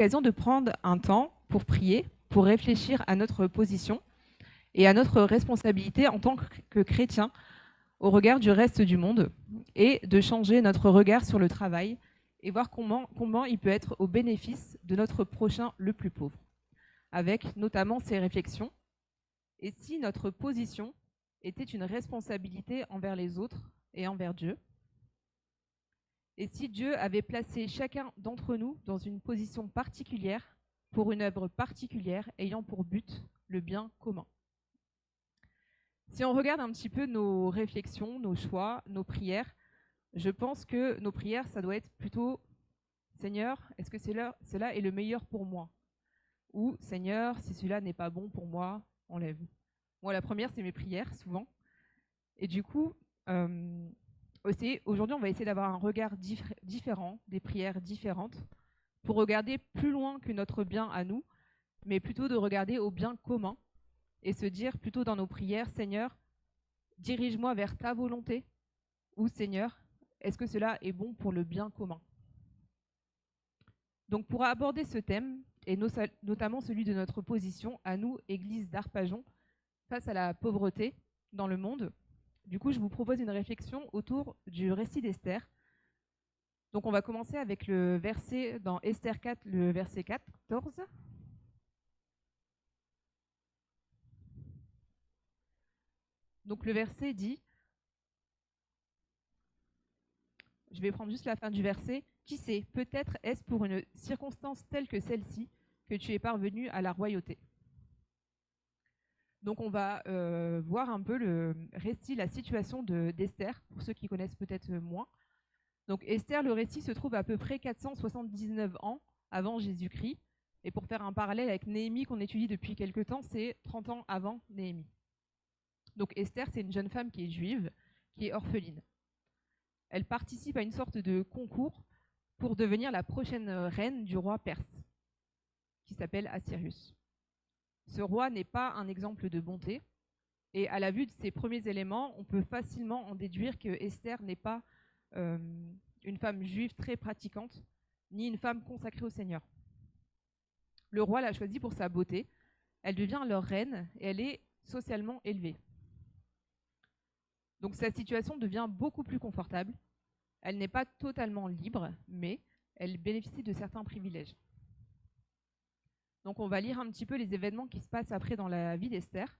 L'occasion de prendre un temps pour prier, pour réfléchir à notre position et à notre responsabilité en tant que chrétien au regard du reste du monde et de changer notre regard sur le travail et voir comment il peut être au bénéfice de notre prochain le plus pauvre, avec notamment ces réflexions. Et si notre position était une responsabilité envers les autres et envers Dieu? Et si Dieu avait placé chacun d'entre nous dans une position particulière pour une œuvre particulière ayant pour but le bien commun? Si on regarde un petit peu nos réflexions, nos choix, nos prières, je pense que nos prières, ça doit être plutôt Seigneur, est-ce que cela est le meilleur pour moi? Ou Seigneur, si cela n'est pas bon pour moi, enlève. Moi, la première, c'est mes prières, souvent. Et du coup, aujourd'hui, on va essayer d'avoir un regard différent, des prières différentes, pour regarder plus loin que notre bien à nous, mais plutôt de regarder au bien commun et se dire plutôt dans nos prières, Seigneur, dirige-moi vers ta volonté, ou Seigneur, est-ce que cela est bon pour le bien commun? Donc pour aborder ce thème, et notamment celui de notre position à nous, Église d'Arpajon, face à la pauvreté dans le monde, du coup, je vous propose une réflexion autour du récit d'Esther. Donc on va commencer avec le verset dans Esther 4, le verset 14. Donc le verset dit, je vais prendre juste la fin du verset, qui sait, peut-être est-ce pour une circonstance telle que celle-ci que tu es parvenu à la royauté. Donc on va voir un peu le récit, la situation d'Esther, pour ceux qui connaissent peut-être moins. Donc Esther, le récit se trouve à peu près 479 ans avant Jésus-Christ. Et pour faire un parallèle avec Néhémie qu'on étudie depuis quelques temps, c'est 30 ans avant Néhémie. Donc Esther, c'est une jeune femme qui est juive, qui est orpheline. Elle participe à une sorte de concours pour devenir la prochaine reine du roi perse, qui s'appelle Assyrius. Ce roi n'est pas un exemple de bonté, et à la vue de ces premiers éléments, on peut facilement en déduire que Esther n'est pas une femme juive très pratiquante, ni une femme consacrée au Seigneur. Le roi l'a choisie pour sa beauté, elle devient leur reine et elle est socialement élevée. Donc sa situation devient beaucoup plus confortable. Elle n'est pas totalement libre, mais elle bénéficie de certains privilèges. Donc on va lire un petit peu les événements qui se passent après dans la vie d'Esther.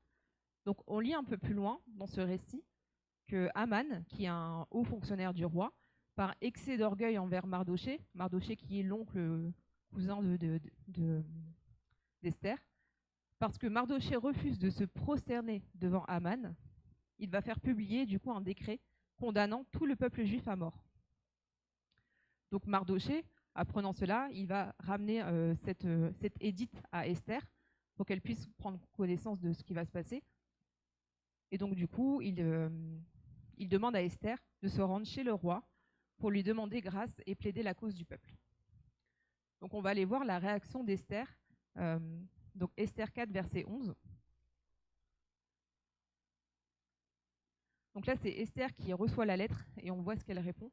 Donc on lit un peu plus loin dans ce récit que Haman, qui est un haut fonctionnaire du roi, par excès d'orgueil envers Mardoché, Mardoché qui est l'oncle cousin d'Esther, parce que Mardoché refuse de se prosterner devant Haman, il va faire publier du coup un décret condamnant tout le peuple juif à mort. Donc Mardoché, apprenant cela, il va ramener cette édite à Esther pour qu'elle puisse prendre connaissance de ce qui va se passer. Et donc du coup, il demande à Esther de se rendre chez le roi pour lui demander grâce et plaider la cause du peuple. Donc on va aller voir la réaction d'Esther. Donc Esther 4, verset 11. Donc là, c'est Esther qui reçoit la lettre et on voit ce qu'elle répond.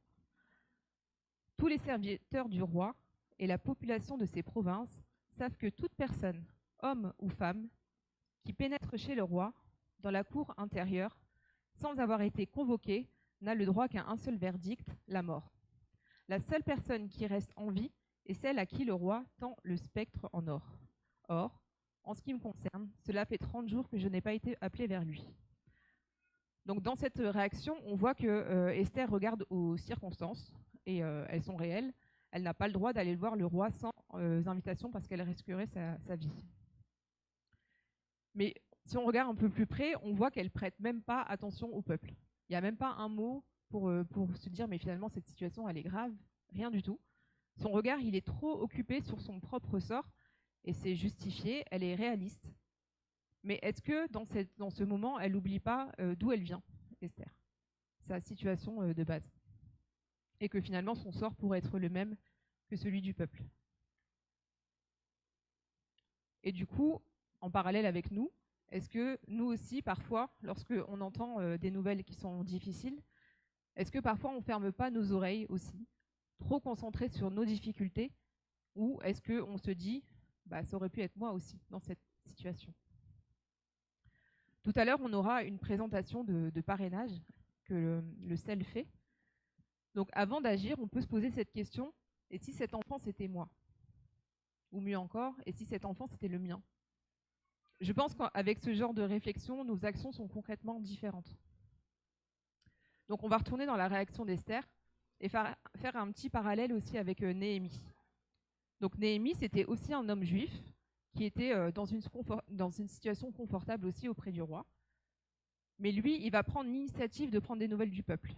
Tous les serviteurs du roi et la population de ces provinces savent que toute personne, homme ou femme, qui pénètre chez le roi, dans la cour intérieure, sans avoir été convoquée, n'a le droit qu'à un seul verdict, la mort. La seule personne qui reste en vie est celle à qui le roi tend le spectre en or. Or, en ce qui me concerne, cela fait 30 jours que je n'ai pas été appelée vers lui. Donc dans cette réaction, on voit que Esther regarde aux circonstances, et elles sont réelles. Elle n'a pas le droit d'aller voir le roi sans invitation parce qu'elle risquerait sa vie. Mais si on regarde un peu plus près, on voit qu'elle prête même pas attention au peuple. Il n'y a même pas un mot pour se dire mais finalement cette situation elle est grave, rien du tout. Son regard il est trop occupé sur son propre sort et c'est justifié, elle est réaliste. Mais est-ce que dans ce moment elle n'oublie pas d'où elle vient, Esther, sa situation de base, et que finalement son sort pourrait être le même que celui du peuple. Et du coup, en parallèle avec nous, est-ce que nous aussi, parfois, lorsqu'on entend des nouvelles qui sont difficiles, est-ce que parfois on ne ferme pas nos oreilles aussi, trop concentrés sur nos difficultés, Ou est-ce qu'on se dit, bah, ça aurait pu être moi aussi dans cette situation? Tout à l'heure, on aura une présentation de parrainage que le CEL fait. Donc avant d'agir, on peut se poser cette question, et si cet enfant c'était moi? Ou mieux encore, et si cet enfant c'était le mien? Je pense qu'avec ce genre de réflexion, nos actions sont concrètement différentes. Donc on va retourner dans la réaction d'Esther et faire un petit parallèle aussi avec Néhémie. Donc Néhémie, c'était aussi un homme juif qui était dans une situation confortable aussi auprès du roi. Mais lui, il va prendre l'initiative de prendre des nouvelles du peuple.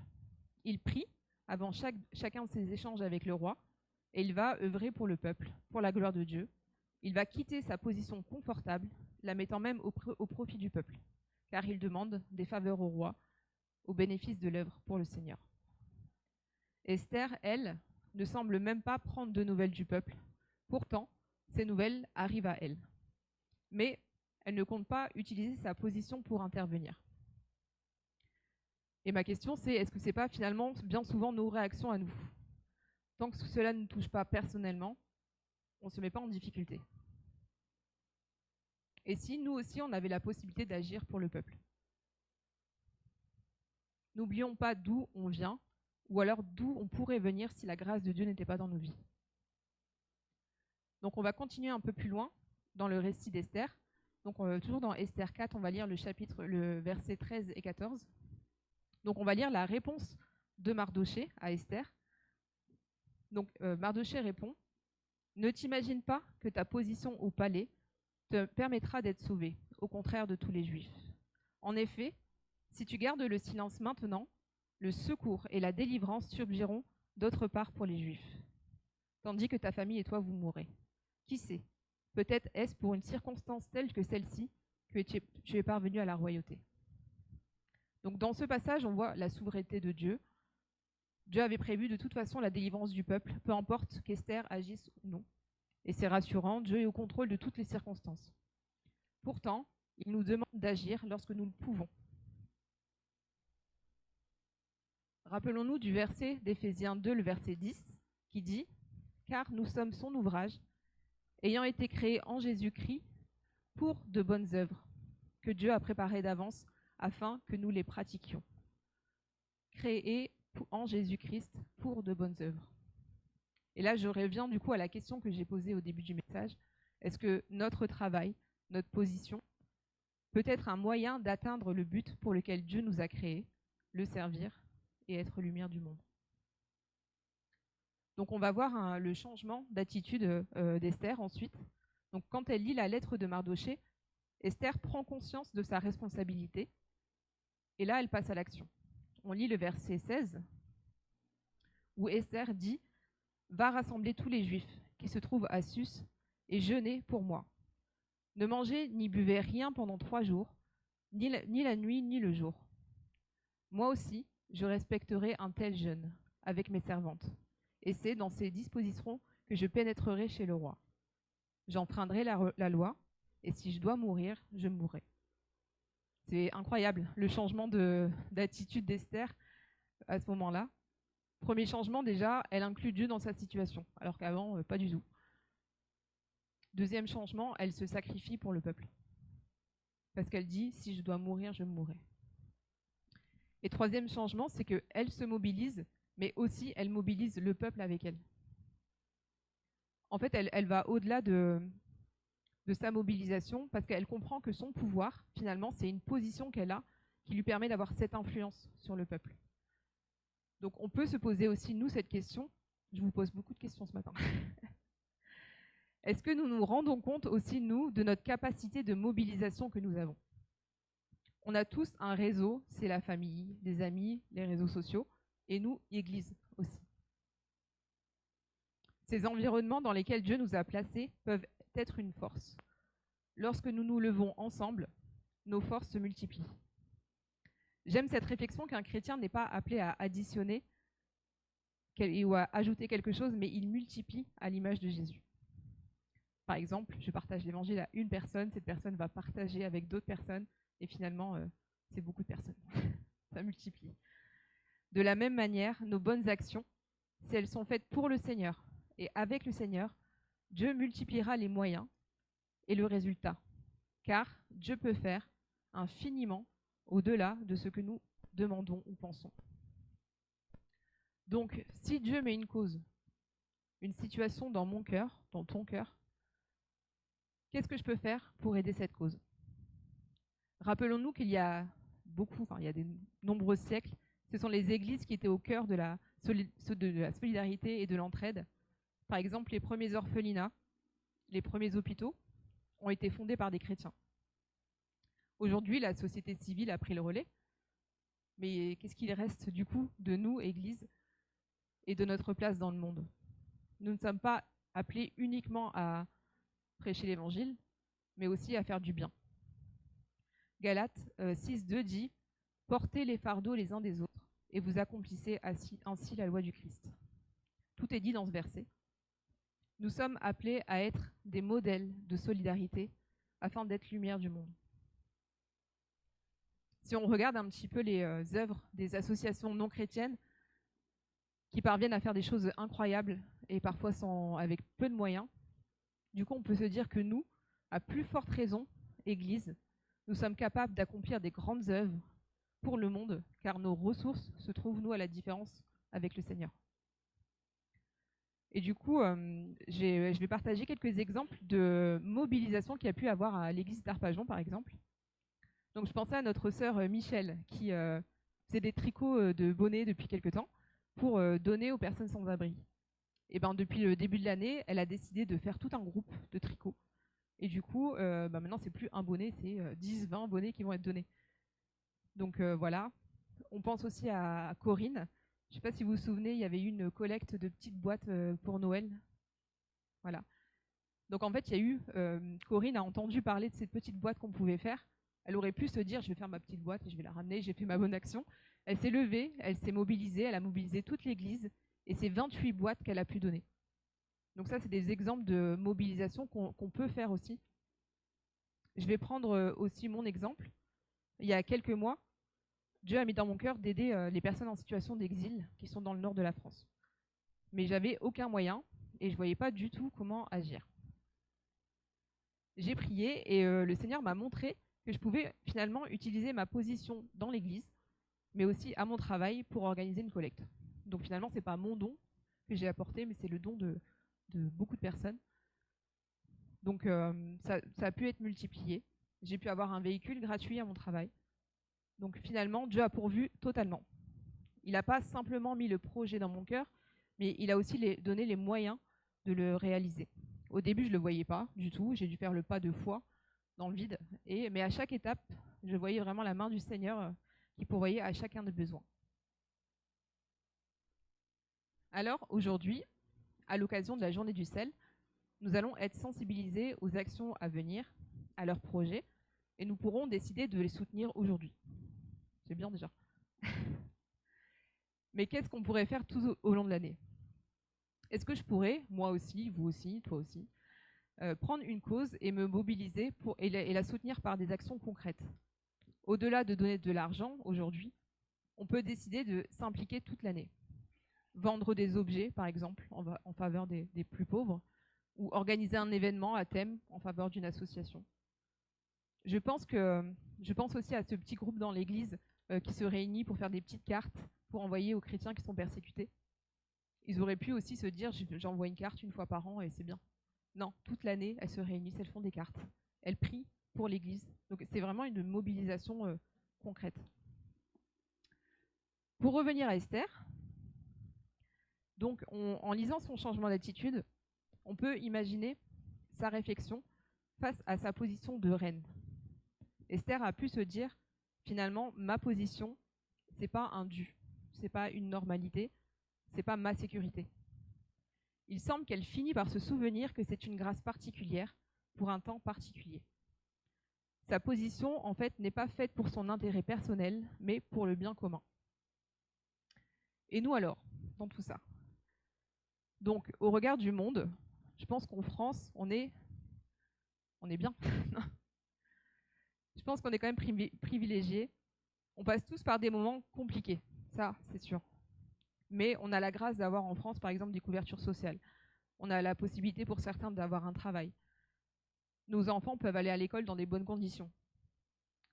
Il prie avant chacun de ses échanges avec le roi et il va œuvrer pour le peuple, pour la gloire de Dieu. Il va quitter sa position confortable, la mettant même au profit du peuple, car il demande des faveurs au roi, au bénéfice de l'œuvre pour le Seigneur. Esther, elle, ne semble même pas prendre de nouvelles du peuple. Pourtant, ces nouvelles arrivent à elle. Mais elle ne compte pas utiliser sa position pour intervenir. Et ma question, c'est est-ce que ce n'est pas finalement bien souvent nos réactions à nous? Tant que cela ne nous touche pas personnellement, on ne se met pas en difficulté. Et si nous aussi, on avait la possibilité d'agir pour le peuple? N'oublions pas d'où on vient, ou alors d'où on pourrait venir si la grâce de Dieu n'était pas dans nos vies. Donc on va continuer un peu plus loin dans le récit d'Esther. Donc toujours dans Esther 4, on va lire le verset 13 et 14. Donc on va lire la réponse de Mardochée à Esther. Donc Mardochée répond: ne t'imagine pas que ta position au palais te permettra d'être sauvé, au contraire de tous les Juifs. En effet, si tu gardes le silence maintenant, le secours et la délivrance surgiront d'autre part pour les Juifs, tandis que ta famille et toi vous mourrez. Qui sait? Peut-être est-ce pour une circonstance telle que celle-ci que tu es parvenu à la royauté. Donc dans ce passage, on voit la souveraineté de Dieu. Dieu avait prévu de toute façon la délivrance du peuple, peu importe qu'Esther agisse ou non. Et c'est rassurant, Dieu est au contrôle de toutes les circonstances. Pourtant, il nous demande d'agir lorsque nous le pouvons. Rappelons-nous du verset d'Éphésiens 2, le verset 10, qui dit « Car nous sommes son ouvrage, ayant été créés en Jésus-Christ pour de bonnes œuvres, que Dieu a préparées d'avance afin que nous les pratiquions. » Créés en Jésus-Christ pour de bonnes œuvres. Et là, je reviens du coup à la question que j'ai posée au début du message. Est-ce que notre travail, notre position, peut être un moyen d'atteindre le but pour lequel Dieu nous a créés, le servir et être lumière du monde? Donc on va voir le changement d'attitude d'Esther ensuite. Donc quand elle lit la lettre de Mardochée, Esther prend conscience de sa responsabilité et là elle passe à l'action. On lit le verset 16 où Esther dit « Va rassembler tous les Juifs qui se trouvent à Sus et jeûnez pour moi. Ne mangez ni buvez rien pendant 3 jours, ni la nuit ni le jour. Moi aussi, je respecterai un tel jeûne avec mes servantes. Et c'est dans ces dispositions que je pénétrerai chez le roi. J'enfreindrai la loi, et si je dois mourir, je mourrai. » C'est incroyable, le changement d'attitude d'Esther à ce moment-là. Premier changement, déjà, elle inclut Dieu dans sa situation, alors qu'avant, pas du tout. Deuxième changement, elle se sacrifie pour le peuple. Parce qu'elle dit, si je dois mourir, je mourrai. Et troisième changement, c'est qu'elle se mobilise, mais aussi elle mobilise le peuple avec elle. En fait, elle va au-delà de sa mobilisation, parce qu'elle comprend que son pouvoir, finalement, c'est une position qu'elle a qui lui permet d'avoir cette influence sur le peuple. Donc on peut se poser aussi, nous, cette question. Je vous pose beaucoup de questions ce matin. Est-ce que nous nous rendons compte aussi, nous, de notre capacité de mobilisation que nous avons? On a tous un réseau, c'est la famille, les amis, les réseaux sociaux, et nous, Église aussi. Ces environnements dans lesquels Dieu nous a placés peuvent être une force. Lorsque nous nous levons ensemble, nos forces se multiplient. J'aime cette réflexion qu'un chrétien n'est pas appelé à additionner ou à ajouter quelque chose, mais il multiplie à l'image de Jésus. Par exemple, je partage l'évangile à une personne, cette personne va partager avec d'autres personnes, et finalement, c'est beaucoup de personnes. Ça multiplie. De la même manière, nos bonnes actions, si elles sont faites pour le Seigneur et avec le Seigneur, Dieu multipliera les moyens et le résultat, car Dieu peut faire infiniment au-delà de ce que nous demandons ou pensons. Donc, si Dieu met une cause, une situation dans mon cœur, dans ton cœur, qu'est-ce que je peux faire pour aider cette cause? Rappelons-nous qu'il y a il y a de nombreux siècles, ce sont les églises qui étaient au cœur de la solidarité et de l'entraide. Par exemple, les premiers orphelinats, les premiers hôpitaux ont été fondés par des chrétiens. Aujourd'hui, la société civile a pris le relais, mais qu'est-ce qu'il reste du coup de nous, Église, et de notre place dans le monde? Nous ne sommes pas appelés uniquement à prêcher l'Évangile, mais aussi à faire du bien. Galates 6,2 dit « Portez les fardeaux les uns des autres, et vous accomplissez ainsi la loi du Christ. » Tout est dit dans ce verset. Nous sommes appelés à être des modèles de solidarité afin d'être lumière du monde. Si on regarde un petit peu les œuvres des associations non chrétiennes qui parviennent à faire des choses incroyables et parfois avec peu de moyens, du coup on peut se dire que nous, à plus forte raison, Église, nous sommes capables d'accomplir des grandes œuvres pour le monde, car nos ressources se trouvent, nous, à la différence avec le Seigneur. Et du coup, je vais partager quelques exemples de mobilisation qu'il y a pu avoir à l'église d'Arpajon, par exemple. Donc je pensais à notre sœur Michel, qui faisait des tricots de bonnets depuis quelques temps pour donner aux personnes sans abri. Et ben depuis le début de l'année, elle a décidé de faire tout un groupe de tricots. Et du coup, maintenant, c'est plus un bonnet, c'est 10, 20 bonnets qui vont être donnés. Donc voilà. On pense aussi à Corinne. Je ne sais pas si vous vous souvenez, il y avait eu une collecte de petites boîtes pour Noël. Voilà. Donc en fait, il y a eu, Corinne a entendu parler de cette petite boîte qu'on pouvait faire. Elle aurait pu se dire, je vais faire ma petite boîte et je vais la ramener, j'ai fait ma bonne action. Elle s'est levée, elle s'est mobilisée, elle a mobilisé toute l'église et c'est 28 boîtes qu'elle a pu donner. Donc ça, c'est des exemples de mobilisation qu'on peut faire aussi. Je vais prendre aussi mon exemple. Il y a quelques mois, Dieu a mis dans mon cœur d'aider les personnes en situation d'exil qui sont dans le nord de la France. Mais j'avais aucun moyen et je ne voyais pas du tout comment agir. J'ai prié et le Seigneur m'a montré que je pouvais finalement utiliser ma position dans l'église, mais aussi à mon travail pour organiser une collecte. Donc finalement, ce n'est pas mon don que j'ai apporté, mais c'est le don de beaucoup de personnes. Donc ça a pu être multiplié. J'ai pu avoir un véhicule gratuit à mon travail. Donc finalement, Dieu a pourvu totalement. Il n'a pas simplement mis le projet dans mon cœur, mais il a aussi donné les moyens de le réaliser. Au début, je ne le voyais pas du tout. J'ai dû faire le pas de foi dans le vide. Mais à chaque étape, je voyais vraiment la main du Seigneur qui pourvoyait à chacun des besoins. Alors aujourd'hui, à l'occasion de la journée du sel, nous allons être sensibilisés aux actions à venir, à leurs projets, et nous pourrons décider de les soutenir aujourd'hui. C'est bien déjà. Mais qu'est-ce qu'on pourrait faire tout au long de l'année? Est-ce que je pourrais, moi aussi, vous aussi, toi aussi, prendre une cause et me mobiliser et la soutenir par des actions concrètes? Au-delà de donner de l'argent aujourd'hui, on peut décider de s'impliquer toute l'année. Vendre des objets, par exemple, en faveur des plus pauvres, ou organiser un événement à thème en faveur d'une association. Je pense aussi à ce petit groupe dans l'église qui se réunit pour faire des petites cartes pour envoyer aux chrétiens qui sont persécutés. Ils auraient pu aussi se dire, j'envoie une carte une fois par an et c'est bien. Non, toute l'année, elles se réunissent, elles font des cartes. Elles prient pour l'église. Donc c'est vraiment une mobilisation concrète. Pour revenir à Esther, donc en lisant son changement d'attitude, on peut imaginer sa réflexion face à sa position de reine. Esther a pu se dire, finalement, ma position, c'est pas un dû, c'est pas une normalité, c'est pas ma sécurité. Il semble qu'elle finit par se souvenir que c'est une grâce particulière pour un temps particulier. Sa position, en fait, n'est pas faite pour son intérêt personnel, mais pour le bien commun. Et nous alors, dans tout ça? Donc, au regard du monde, je pense qu'en France, on est bien. Je pense qu'on est quand même privilégiés. On passe tous par des moments compliqués, ça, c'est sûr. Mais on a la grâce d'avoir en France, par exemple, des couvertures sociales. On a la possibilité pour certains d'avoir un travail. Nos enfants peuvent aller à l'école dans des bonnes conditions.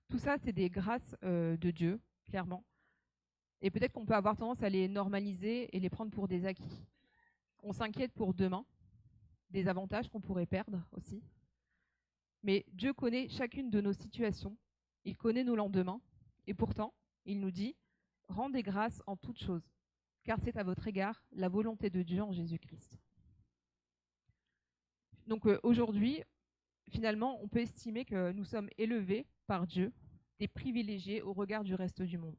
Tout ça, c'est des grâces de Dieu, clairement. Et peut-être qu'on peut avoir tendance à les normaliser et les prendre pour des acquis. On s'inquiète pour demain, des avantages qu'on pourrait perdre aussi. Mais Dieu connaît chacune de nos situations, il connaît nos lendemains, et pourtant, il nous dit « Rendez grâce en toutes choses, car c'est à votre égard la volonté de Dieu en Jésus-Christ. » Donc aujourd'hui, finalement, on peut estimer que nous sommes élevés par Dieu, des privilégiés au regard du reste du monde.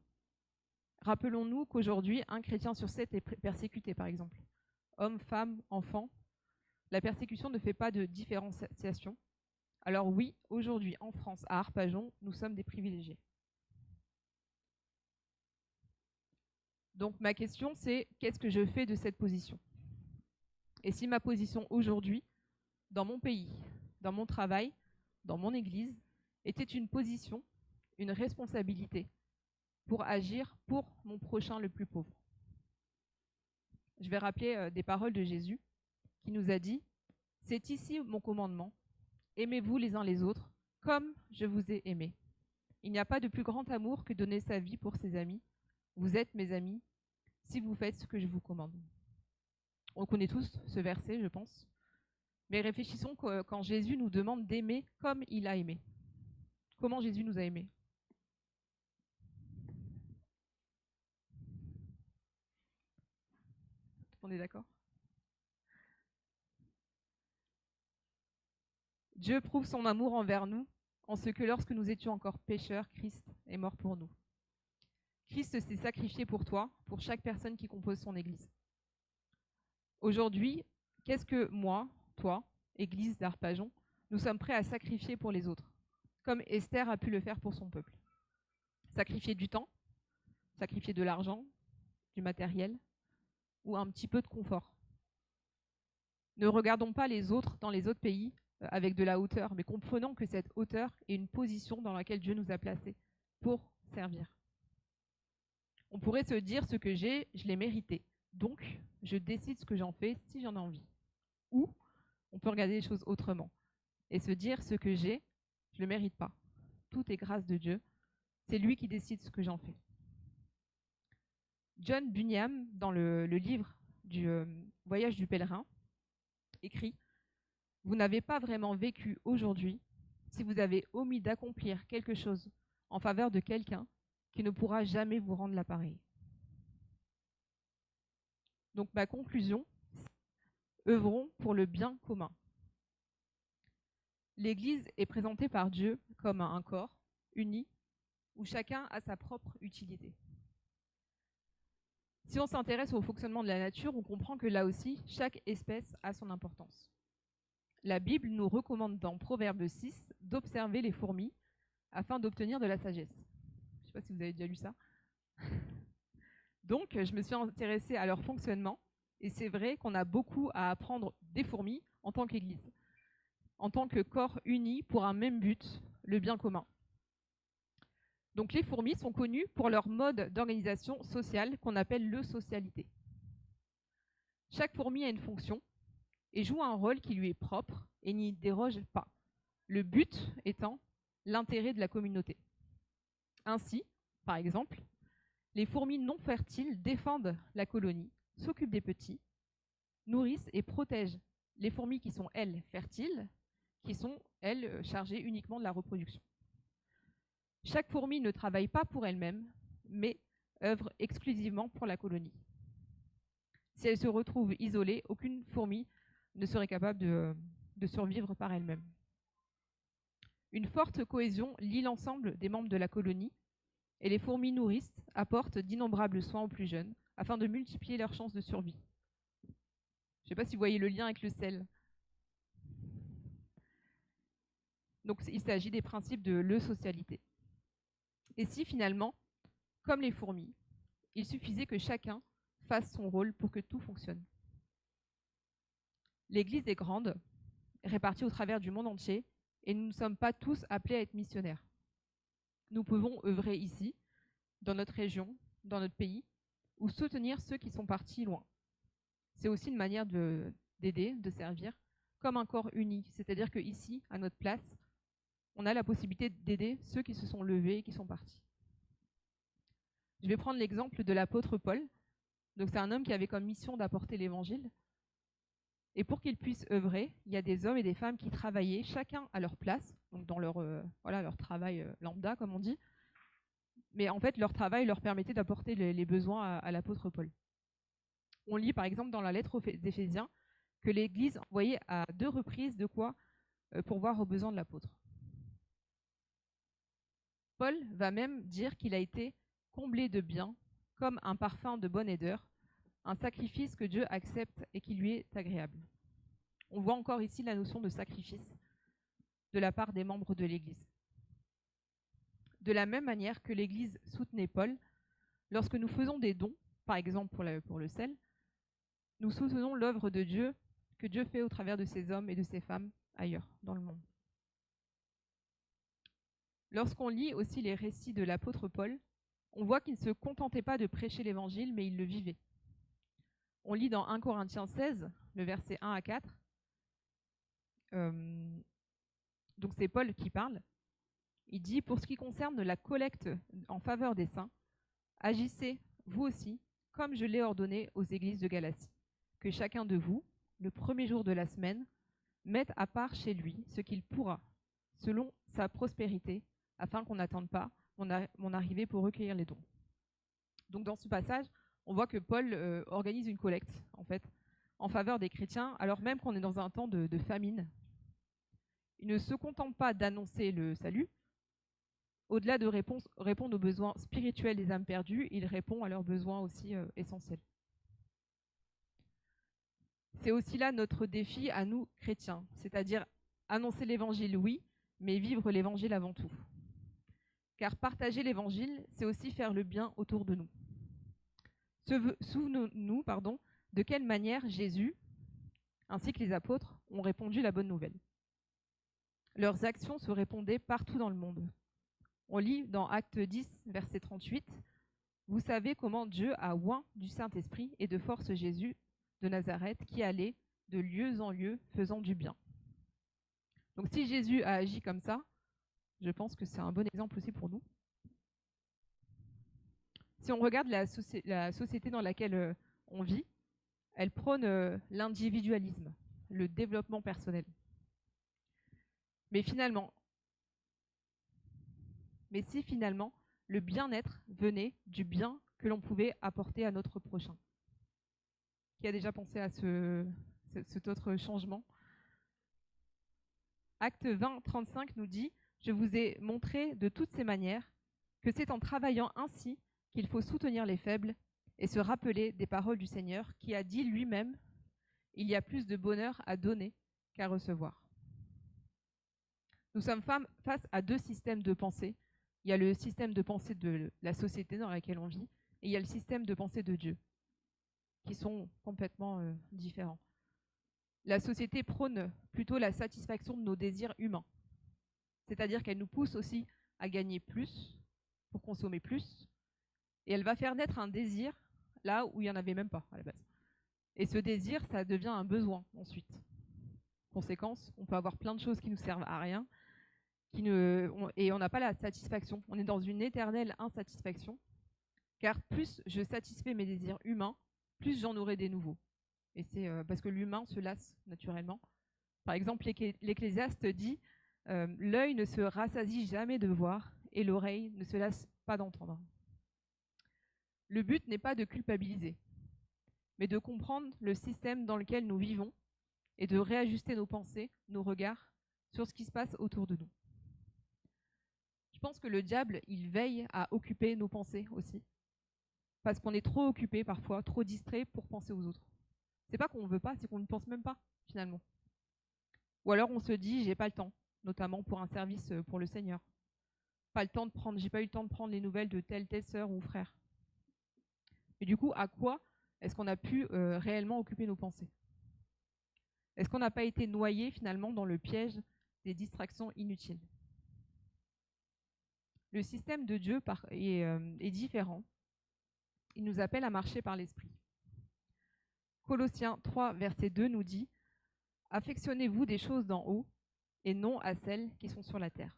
Rappelons-nous qu'aujourd'hui, un chrétien sur 7 est persécuté, par exemple. Hommes, femmes, enfants. La persécution ne fait pas de différenciation. Alors oui, aujourd'hui, en France, à Arpajon, nous sommes des privilégiés. Donc ma question, c'est qu'est-ce que je fais de cette position? Et si ma position aujourd'hui, dans mon pays, dans mon travail, dans mon église, était une position, une responsabilité pour agir pour mon prochain le plus pauvre? Je vais rappeler des paroles de Jésus qui nous a dit « C'est ici mon commandement, aimez-vous les uns les autres comme je vous ai aimés. Il n'y a pas de plus grand amour que donner sa vie pour ses amis. Vous êtes mes amis si vous faites ce que je vous commande. » On connaît tous ce verset, je pense. Mais réfléchissons quand Jésus nous demande d'aimer comme il a aimé. Comment Jésus nous a aimés? On est d'accord? Dieu prouve son amour envers nous en ce que lorsque nous étions encore pécheurs, Christ est mort pour nous. Christ s'est sacrifié pour toi, pour chaque personne qui compose son Église. Aujourd'hui, qu'est-ce que moi, toi, Église d'Arpajon, nous sommes prêts à sacrifier pour les autres, comme Esther a pu le faire pour son peuple? Sacrifier du temps, sacrifier de l'argent, du matériel, ou un petit peu de confort. Ne regardons pas les autres dans les autres pays avec de la hauteur, mais comprenons que cette hauteur est une position dans laquelle Dieu nous a placés pour servir. On pourrait se dire ce que j'ai, je l'ai mérité. Donc, je décide ce que j'en fais si j'en ai envie. Ou, on peut regarder les choses autrement et se dire ce que j'ai, je ne le mérite pas. Tout est grâce de Dieu. C'est lui qui décide ce que j'en fais. John Bunyan, dans le livre du Voyage du pèlerin, écrit « Vous n'avez pas vraiment vécu aujourd'hui si vous avez omis d'accomplir quelque chose en faveur de quelqu'un qui ne pourra jamais vous rendre l'appareil. » Donc ma conclusion, œuvrons pour le bien commun. L'Église est présentée par Dieu comme un corps uni où chacun a sa propre utilité. Si on s'intéresse au fonctionnement de la nature, on comprend que là aussi, chaque espèce a son importance. La Bible nous recommande dans Proverbe 6 d'observer les fourmis afin d'obtenir de la sagesse. Je ne sais pas si vous avez déjà lu ça. Donc, je me suis intéressée à leur fonctionnement et c'est vrai qu'on a beaucoup à apprendre des fourmis en tant qu'Église, en tant que corps uni pour un même but, le bien commun. Donc les fourmis sont connues pour leur mode d'organisation sociale qu'on appelle l'eusocialité. Chaque fourmi a une fonction et joue un rôle qui lui est propre et n'y déroge pas. Le but étant l'intérêt de la communauté. Ainsi, par exemple, les fourmis non fertiles défendent la colonie, s'occupent des petits, nourrissent et protègent les fourmis qui sont, elles, fertiles, qui sont, elles, chargées uniquement de la reproduction. Chaque fourmi ne travaille pas pour elle-même, mais œuvre exclusivement pour la colonie. Si elle se retrouve isolée, aucune fourmi ne serait capable de survivre par elle-même. Une forte cohésion lie l'ensemble des membres de la colonie et les fourmis nourrices apportent d'innombrables soins aux plus jeunes afin de multiplier leurs chances de survie. Je ne sais pas si vous voyez le lien avec le sel. Donc il s'agit des principes de l'eusocialité. Et si finalement, comme les fourmis, il suffisait que chacun fasse son rôle pour que tout fonctionne? L'Église est grande, répartie au travers du monde entier, et nous ne sommes pas tous appelés à être missionnaires. Nous pouvons œuvrer ici, dans notre région, dans notre pays, ou soutenir ceux qui sont partis loin. C'est aussi une manière d'aider, de servir, comme un corps uni. C'est-à-dire qu'ici, à notre place, on a la possibilité d'aider ceux qui se sont levés et qui sont partis. Je vais prendre l'exemple de l'apôtre Paul. Donc c'est un homme qui avait comme mission d'apporter l'évangile. Et pour qu'il puisse œuvrer, il y a des hommes et des femmes qui travaillaient chacun à leur place, donc dans leur, leur travail lambda, comme on dit. Mais en fait, leur travail leur permettait d'apporter les besoins à l'apôtre Paul. On lit par exemple dans la lettre aux Éphésiens que l'Église envoyait à 2 reprises de quoi pourvoir aux besoins de l'apôtre. Paul va même dire qu'il a été comblé de biens, comme un parfum de bonne odeur, un sacrifice que Dieu accepte et qui lui est agréable. On voit encore ici la notion de sacrifice de la part des membres de l'Église. De la même manière que l'Église soutenait Paul, lorsque nous faisons des dons, par exemple pour le sel, nous soutenons l'œuvre de Dieu que Dieu fait au travers de ces hommes et de ces femmes ailleurs dans le monde. Lorsqu'on lit aussi les récits de l'apôtre Paul, on voit qu'il ne se contentait pas de prêcher l'évangile, mais il le vivait. On lit dans 1 Corinthiens 16, le verset 1 à 4. Donc c'est Paul qui parle. Il dit, pour ce qui concerne la collecte en faveur des saints, agissez, vous aussi, comme je l'ai ordonné aux églises de Galatie, que chacun de vous, le premier jour de la semaine, mette à part chez lui ce qu'il pourra, selon sa prospérité, afin qu'on n'attende pas mon arrivée pour recueillir les dons. Donc dans ce passage, on voit que Paul organise une collecte, en fait, en faveur des chrétiens, alors même qu'on est dans un temps de famine. Il ne se contente pas d'annoncer le salut. Au-delà de répondre aux besoins spirituels des âmes perdues, il répond à leurs besoins aussi essentiels. C'est aussi là notre défi à nous, chrétiens, c'est-à-dire annoncer l'évangile, oui, mais vivre l'évangile avant tout. Car partager l'évangile, c'est aussi faire le bien autour de nous. Souvenons-nous, de quelle manière Jésus, ainsi que les apôtres, ont répandu la bonne nouvelle. Leurs actions se répandaient partout dans le monde. On lit dans Actes 10, verset 38, « Vous savez comment Dieu a oint du Saint-Esprit et de force Jésus de Nazareth qui allait de lieu en lieu faisant du bien. » Donc si Jésus a agi comme ça, je pense que c'est un bon exemple aussi pour nous. Si on regarde la société dans laquelle on vit, elle prône l'individualisme, le développement personnel. Mais si finalement le bien-être venait du bien que l'on pouvait apporter à notre prochain. Qui a déjà pensé à cet autre changement? Acte 20, 35 nous dit « Je vous ai montré de toutes ces manières que c'est en travaillant ainsi qu'il faut soutenir les faibles et se rappeler des paroles du Seigneur qui a dit lui-même « Il y a plus de bonheur à donner qu'à recevoir ». Nous sommes face à 2 systèmes de pensée. Il y a le système de pensée de la société dans laquelle on vit et il y a le système de pensée de Dieu, qui sont complètement différents. La société prône plutôt la satisfaction de nos désirs humains, c'est-à-dire qu'elle nous pousse aussi à gagner plus, pour consommer plus, et elle va faire naître un désir là où il n'y en avait même pas à la base. Et ce désir, ça devient un besoin ensuite. Conséquence, on peut avoir plein de choses qui nous servent à rien, et on n'a pas la satisfaction. On est dans une éternelle insatisfaction, car plus je satisfais mes désirs humains, plus j'en aurai des nouveaux. Et c'est parce que l'humain se lasse naturellement. Par exemple, l'Ecclésiaste dit « L'œil ne se rassasie jamais de voir et l'oreille ne se lasse pas d'entendre ». Le but n'est pas de culpabiliser, mais de comprendre le système dans lequel nous vivons et de réajuster nos pensées, nos regards sur ce qui se passe autour de nous. Je pense que le diable, il veille à occuper nos pensées aussi, parce qu'on est trop occupé parfois, trop distrait pour penser aux autres. C'est pas qu'on veut pas, c'est qu'on ne pense même pas, finalement. Ou alors on se dit, j'ai pas le temps, notamment pour un service pour le Seigneur. J'ai pas eu le temps de prendre les nouvelles de telle sœur ou frère. Et du coup, à quoi est-ce qu'on a pu réellement occuper nos pensées? Est-ce qu'on n'a pas été noyé finalement dans le piège des distractions inutiles? Le système de Dieu est différent. Il nous appelle à marcher par l'esprit. Colossiens 3, verset 2 nous dit « Affectionnez-vous des choses d'en haut et non à celles qui sont sur la terre. »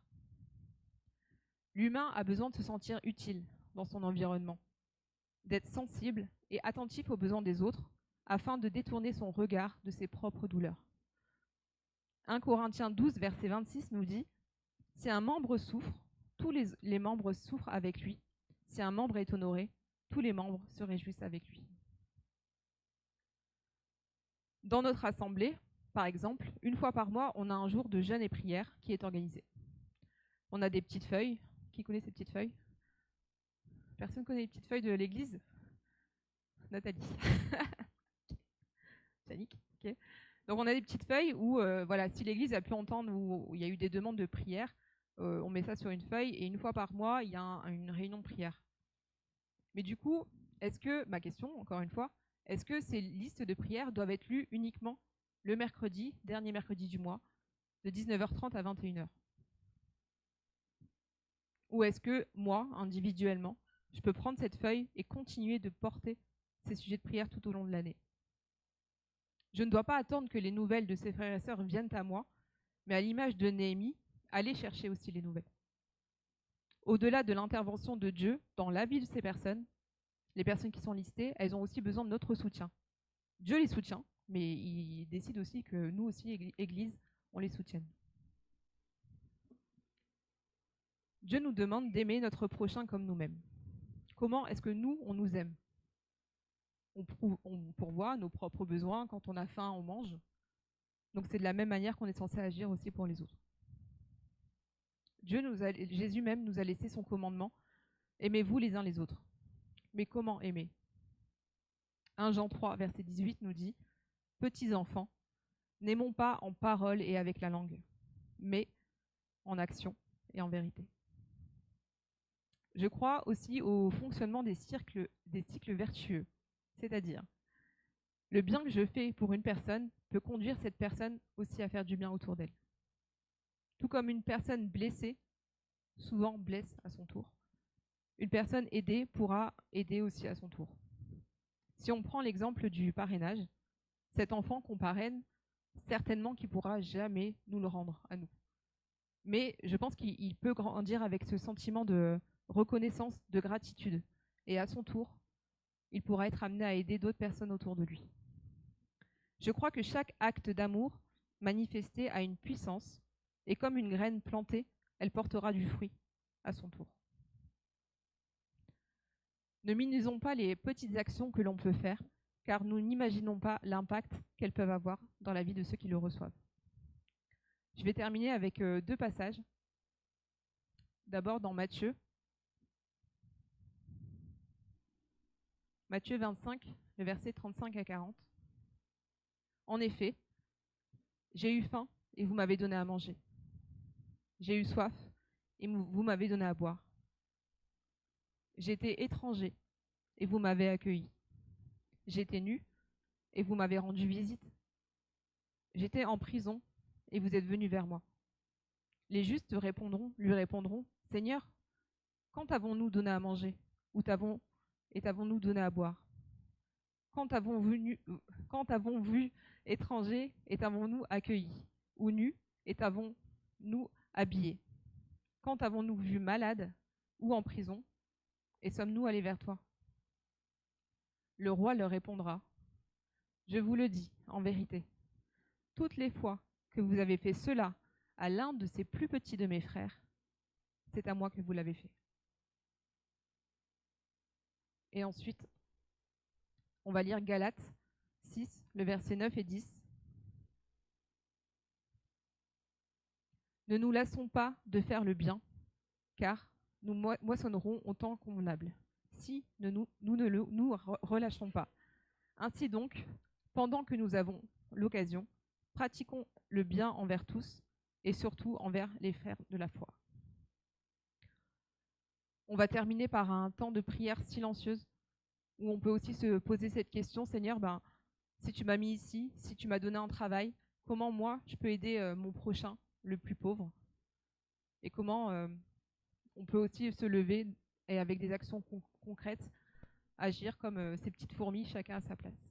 L'humain a besoin de se sentir utile dans son environnement, d'être sensible et attentif aux besoins des autres afin de détourner son regard de ses propres douleurs. 1 Corinthiens 12, verset 26 nous dit « Si un membre souffre, tous les membres souffrent avec lui. Si un membre est honoré, tous les membres se réjouissent avec lui. » Dans notre assemblée, par exemple, une fois par mois, on a un jour de jeûne et prière qui est organisé. On a des petites feuilles. Qui connaît ces petites feuilles? Personne connaît les petites feuilles de l'église? Nathalie. Yannick, ok. Donc on a des petites feuilles où, voilà, si l'église a pu entendre où il y a eu des demandes de prière, on met ça sur une feuille et une fois par mois, il y a une réunion de prière. Mais du coup, ma question, encore une fois, est-ce que ces listes de prières doivent être lues uniquement le mercredi, dernier mercredi du mois, de 19h30 à 21h? Ou est-ce que moi, individuellement, je peux prendre cette feuille et continuer de porter ces sujets de prière tout au long de l'année? Je ne dois pas attendre que les nouvelles de ces frères et sœurs viennent à moi, mais à l'image de Néhémie, aller chercher aussi les nouvelles. Au-delà de l'intervention de Dieu dans la vie de ces personnes, les personnes qui sont listées, elles ont aussi besoin de notre soutien. Dieu les soutient, mais il décide aussi que nous aussi, Église, on les soutienne. Dieu nous demande d'aimer notre prochain comme nous-mêmes. Comment est-ce que nous, on nous aime? On pourvoit nos propres besoins. Quand on a faim, on mange. Donc c'est de la même manière qu'on est censé agir aussi pour les autres. Jésus même nous a laissé son commandement. Aimez-vous les uns les autres. Mais comment aimer? 1 Jean 3, verset 18 nous dit « Petits enfants, n'aimons pas en parole et avec la langue, mais en action et en vérité. » Je crois aussi au fonctionnement des cycles vertueux, c'est-à-dire le bien que je fais pour une personne peut conduire cette personne aussi à faire du bien autour d'elle. Tout comme une personne blessée, souvent blesse à son tour, une personne aidée pourra aider aussi à son tour. Si on prend l'exemple du parrainage, cet enfant qu'on parraine, certainement qu'il ne pourra jamais nous le rendre à nous. Mais je pense qu'il peut grandir avec ce sentiment de reconnaissance, de gratitude. Et à son tour, il pourra être amené à aider d'autres personnes autour de lui. Je crois que chaque acte d'amour manifesté a une puissance, et comme une graine plantée, elle portera du fruit à son tour. Ne minimisons pas les petites actions que l'on peut faire, car nous n'imaginons pas l'impact qu'elles peuvent avoir dans la vie de ceux qui le reçoivent. Je vais terminer avec 2 passages. D'abord dans Matthieu 25, le verset 35 à 40. En effet, j'ai eu faim et vous m'avez donné à manger. J'ai eu soif et vous m'avez donné à boire. J'étais étranger et vous m'avez accueilli. J'étais nu et vous m'avez rendu visite. J'étais en prison et vous êtes venus vers moi. Les justes lui répondront, Seigneur, quand avons-nous donné à manger ou t'avons-nous donné à boire? Quand avons vu étranger et t'avons-nous accueillis? Ou nus et t'avons-nous habillés? Quand avons-nous vu malade ou en prison et sommes-nous allés vers toi? Le roi leur répondra, je vous le dis en vérité, toutes les fois que vous avez fait cela à l'un de ces plus petits de mes frères, c'est à moi que vous l'avez fait. Et ensuite, on va lire Galates 6, le verset 9 et 10. Ne nous lassons pas de faire le bien, car nous moissonnerons au temps convenable, si nous ne nous relâchons pas. Ainsi donc, pendant que nous avons l'occasion, pratiquons le bien envers tous, et surtout envers les frères de la foi. On va terminer par un temps de prière silencieuse, où on peut aussi se poser cette question, Seigneur, si tu m'as mis ici, si tu m'as donné un travail, comment moi je peux aider mon prochain, le plus pauvre? Et comment on peut aussi se lever et avec des actions concrètes, agir comme ces petites fourmis, chacun à sa place.